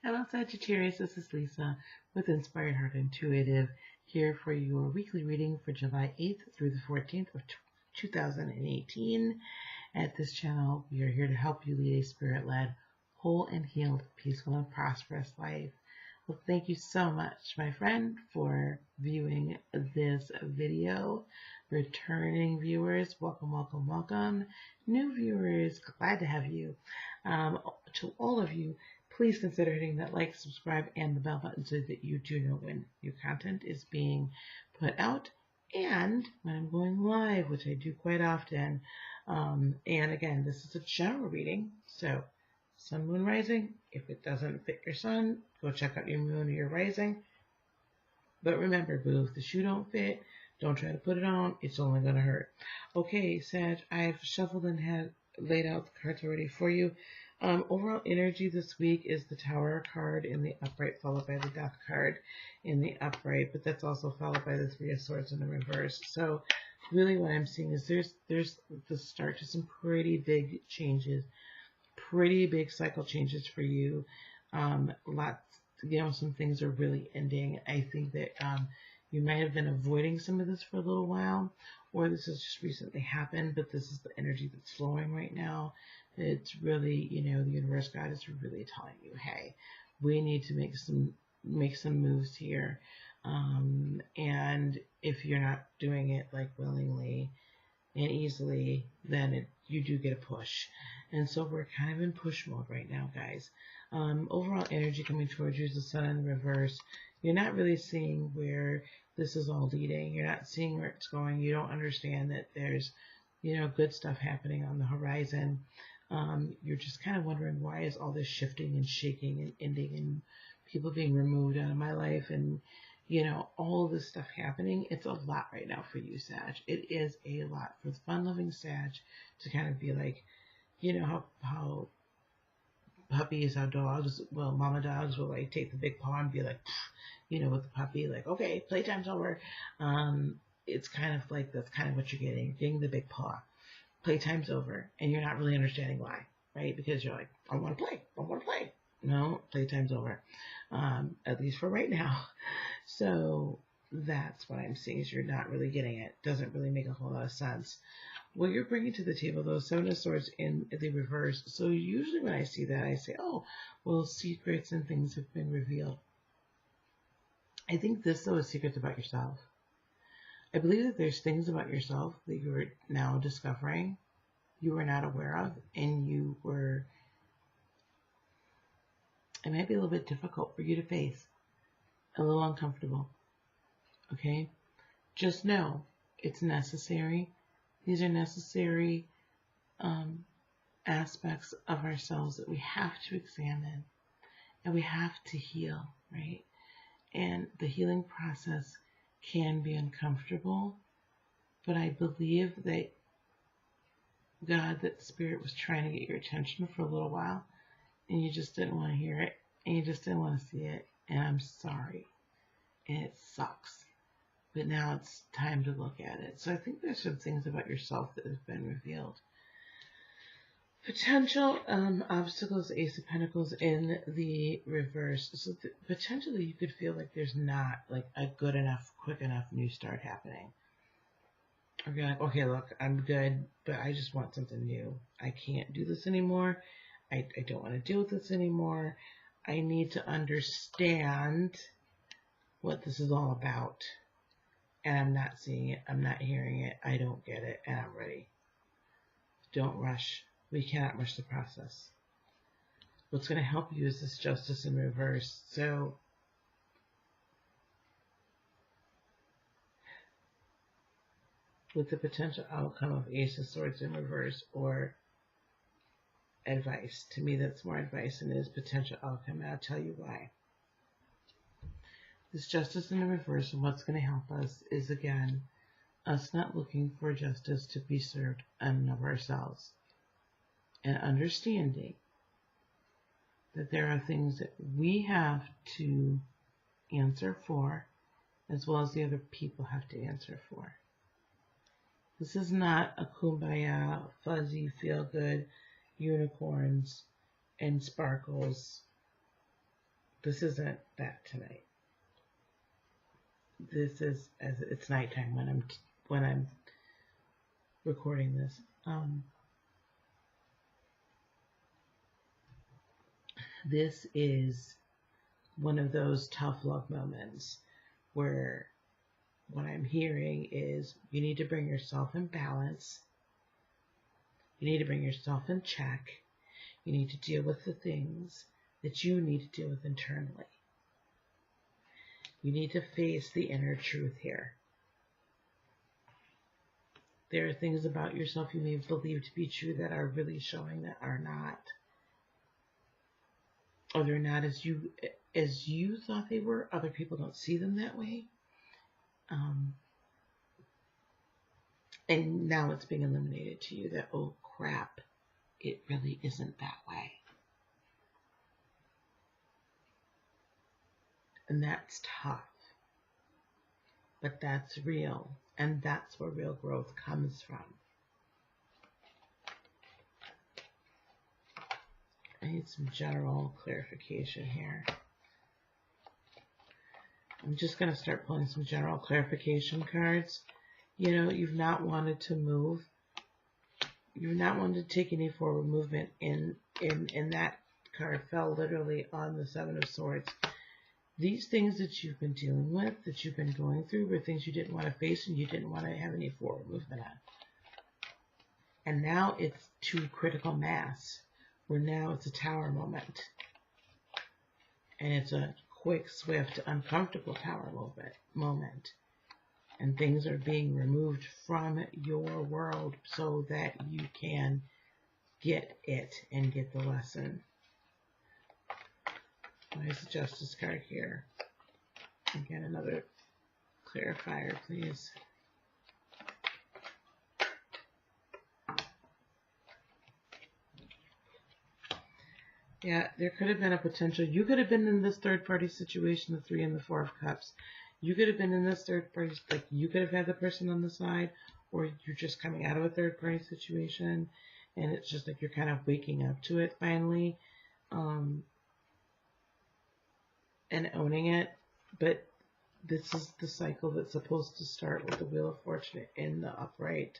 Hello Sagittarius, this is Lisa with Inspired Heart Intuitive here for your weekly reading for July 8th through the 14th of 2018. At this channel, we are here to help you lead a spirit-led, whole and healed, peaceful and prosperous life. Well, thank you so much, my friend, for viewing this video. Returning viewers, welcome, welcome, welcome. New viewers, glad to have you. To all of you, please consider hitting that like, subscribe, and the bell button so that you do know when new content is being put out and when I'm going live, which I do quite often. And again, this is a general reading, so Sun, Moon, Rising. If it doesn't fit your sun, go check out your moon or your rising. But remember, boo, if the shoe don't fit, don't try to put it on. It's only going to hurt. Okay, Sag, I've shuffled and had laid out the cards already for you. Overall energy this week is the Tower card in the upright, followed by the Death card in the upright, but that's also followed by the Three of Swords in the reverse. So really what I'm seeing is there's the start to some pretty big changes, pretty big cycle changes for you. Lots, some things are really ending. I think that you might have been avoiding some of this for a little while, or this has just recently happened, but this is the energy that's flowing right now. It's really, the universe God is really telling you, hey, we need to make some moves here. And if you're not doing it like willingly and easily, then you do get a push. And so we're kind of in push mode right now, guys. Overall energy coming towards you is the Sun in the reverse. You're not really seeing where this is all leading. You're not seeing where it's going. You don't understand that there's, good stuff happening on the horizon. You're just kind of wondering, why is all this shifting and shaking and ending and people being removed out of my life and, all of this stuff happening. It's a lot right now for you, Sag. It is a lot for the fun-loving Sag to kind of be like, how puppies, how dogs, well, mama dogs will like take the big paw and be like, with the puppy, like, okay, playtime's over. It's kind of like, that's kind of what you're getting. You're getting the big paw. Playtime's over, and you're not really understanding why, right? Because you're like, I want to play. No, playtime's over, at least for right now. So that's what I'm seeing, is you're not really getting it. Doesn't really make a whole lot of sense. What you're bringing to the table, though, Seven of Swords in the reverse. So usually when I see that, I say, oh, well, secrets and things have been revealed. I think this, though, is secrets about yourself. I believe that there's things about yourself that you're now discovering you were not aware of, and it might be a little bit difficult for you to face, a little uncomfortable, okay? Just know it's necessary. These are necessary aspects of ourselves that we have to examine and we have to heal, right? And the healing process can be uncomfortable, but I believe that God, that Spirit was trying to get your attention for a little while, and you just didn't want to hear it, and you just didn't want to see it, and I'm sorry, and it sucks, but now it's time to look at it. So I think there's some things about yourself that have been revealed. Potential obstacles, Ace of Pentacles in the reverse. So potentially you could feel like there's not like a good enough, quick enough new start happening. Or you're like, okay, look, I'm good, but I just want something new. I can't do this anymore. I don't want to deal with this anymore. I need to understand what this is all about. And I'm not seeing it. I'm not hearing it. I don't get it. And I'm ready. Don't rush. We cannot rush the process. What's going to help you is this Justice in reverse. So with the potential outcome of Ace of Swords in reverse, or advice, to me that's more advice than it is potential outcome, and I'll tell you why. This Justice in the reverse, and what's going to help us is, again, us not looking for justice to be served in and of ourselves, and understanding that there are things that we have to answer for, as well as the other people have to answer for. This is not a kumbaya, fuzzy, feel-good, unicorns and sparkles This isn't that tonight. This is, as it's nighttime when I'm recording this. This is one of those tough love moments where what I'm hearing is you need to bring yourself in balance. You need to bring yourself in check. You need to deal with the things that you need to deal with internally. You need to face the inner truth here. There are things about yourself you may believe to be true that are really showing that are not. Or they're not as you thought they were. Other people don't see them that way. And now it's being illuminated to you that, oh crap, it really isn't that way. And that's tough. But that's real. And that's where real growth comes from. I need some general clarification here. I'm just going to start pulling some general clarification cards. You know, you've not wanted to move. You've not wanted to take any forward movement in that card fell literally on the Seven of Swords. These things that you've been dealing with, that you've been going through, were things you didn't want to face and you didn't want to have any forward movement on. And now it's to critical mass, where now it's a tower moment. And it's a quick, swift, uncomfortable tower moment. And things are being removed from your world so that you can get it and get the lesson. Where's the Justice card here? Again, another clarifier, please. Yeah, there could have been a potential. You could have been in this third-party situation, the 3 and the 4 of Cups. You could have been in this third-party, like you could have had the person on the side, or you're just coming out of a third-party situation, and it's just like you're kind of waking up to it finally. And owning it, but this is the cycle that's supposed to start with the Wheel of Fortune in the upright.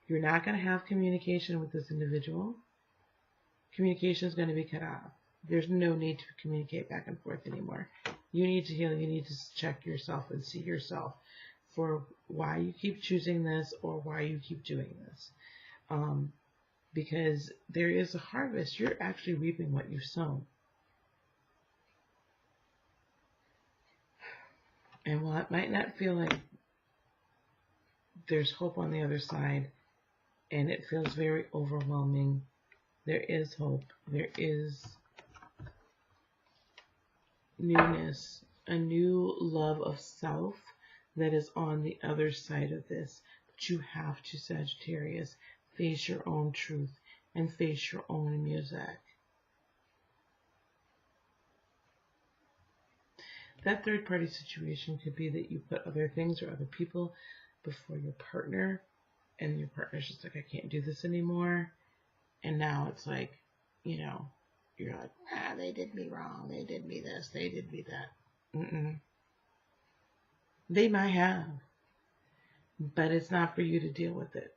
You're not going to have communication with this individual. Communication is going to be cut off. There's no need to communicate back and forth anymore. You need to heal. You need to check yourself and see yourself for why you keep choosing this or why you keep doing this. Because there is a harvest. You're actually reaping what you've sown. And while it might not feel like there's hope on the other side, and it feels very overwhelming, there is hope. There is newness, a new love of self that is on the other side of this. But you have to, Sagittarius, face your own truth and face your own music. That third-party situation could be that you put other things or other people before your partner, and your partner's just like, I can't do this anymore. And now it's like, you know, you're like, they did me wrong. They did me this. They did me that. They might have, but it's not for you to deal with it.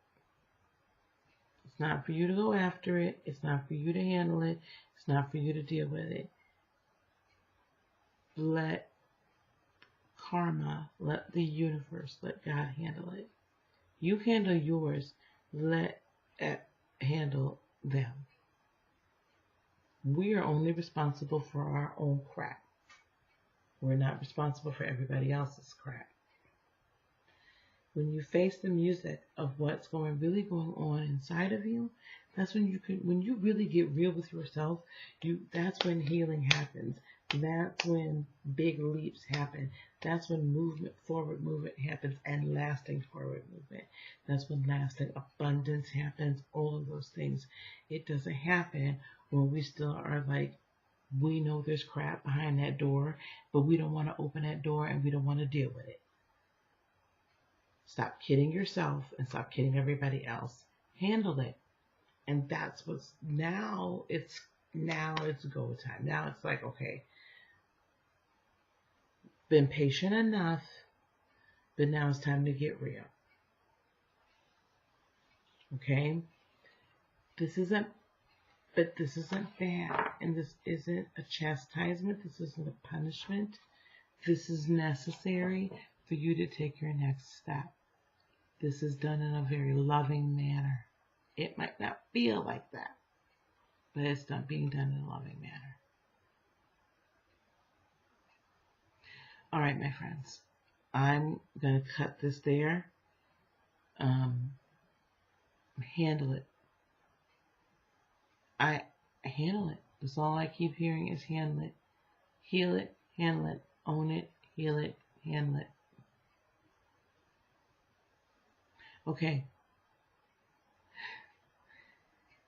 It's not for you to go after it. It's not for you to handle it. It's not for you to deal with it. Let karma, let the universe, let God handle it. You handle yours, let it handle them. We are only responsible for our own crap. We're not responsible for everybody else's crap. When you face the music of what's really going on inside of you, that's when you really get real with yourself, that's when healing happens. That's when big leaps happen. That's when forward movement happens, and lasting forward movement. That's when lasting abundance happens, all of those things. It doesn't happen when we still are like, we know there's crap behind that door, but we don't want to open that door and we don't want to deal with it. Stop kidding yourself and stop kidding everybody else. Handle it. And that's what's now it's go time. Now it's like, okay, Been patient enough, but now it's time to get real. Okay? This isn't bad, and this isn't a chastisement, this isn't a punishment. This is necessary for you to take your next step. This is done in a very loving manner. It might not feel like that, but it's not being done in a loving manner. All right, my friends, I'm going to cut this there. Handle it. I handle it. That's all I keep hearing is handle it. Heal it, handle it, own it, heal it, handle it. Okay.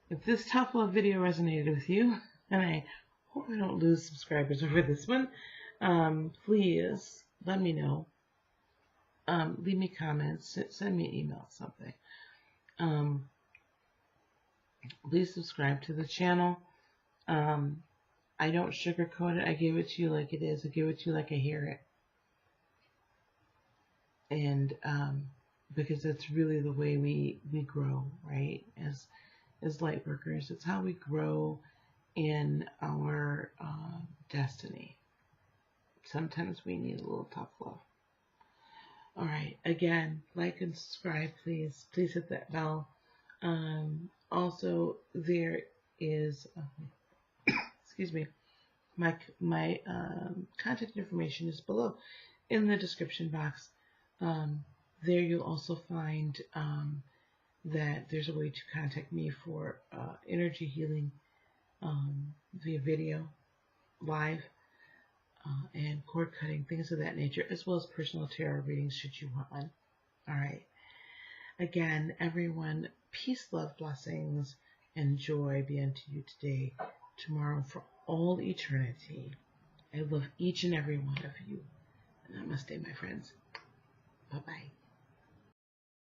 If this tough love video resonated with you, and I hope I don't lose subscribers over this one, please let me know. Leave me comments, send me an email, something. Please subscribe to the channel. I don't sugarcoat it. I give it to you like it is. I give it to you like I hear it. And because that's really the way we grow, right? As light workers, it's how we grow in our destiny. Sometimes we need a little tough love. All right. Again, like and subscribe, please. Please hit that bell. Also, there is, excuse me, my contact information is below in the description box. There you'll also find that there's a way to contact me for energy healing via video, live, and cord cutting, things of that nature, as well as personal tarot readings should you want one. All right. Again, everyone, peace, love, blessings, and joy be unto you today, tomorrow, for all eternity. I love each and every one of you. Namaste, my friends. Bye-bye.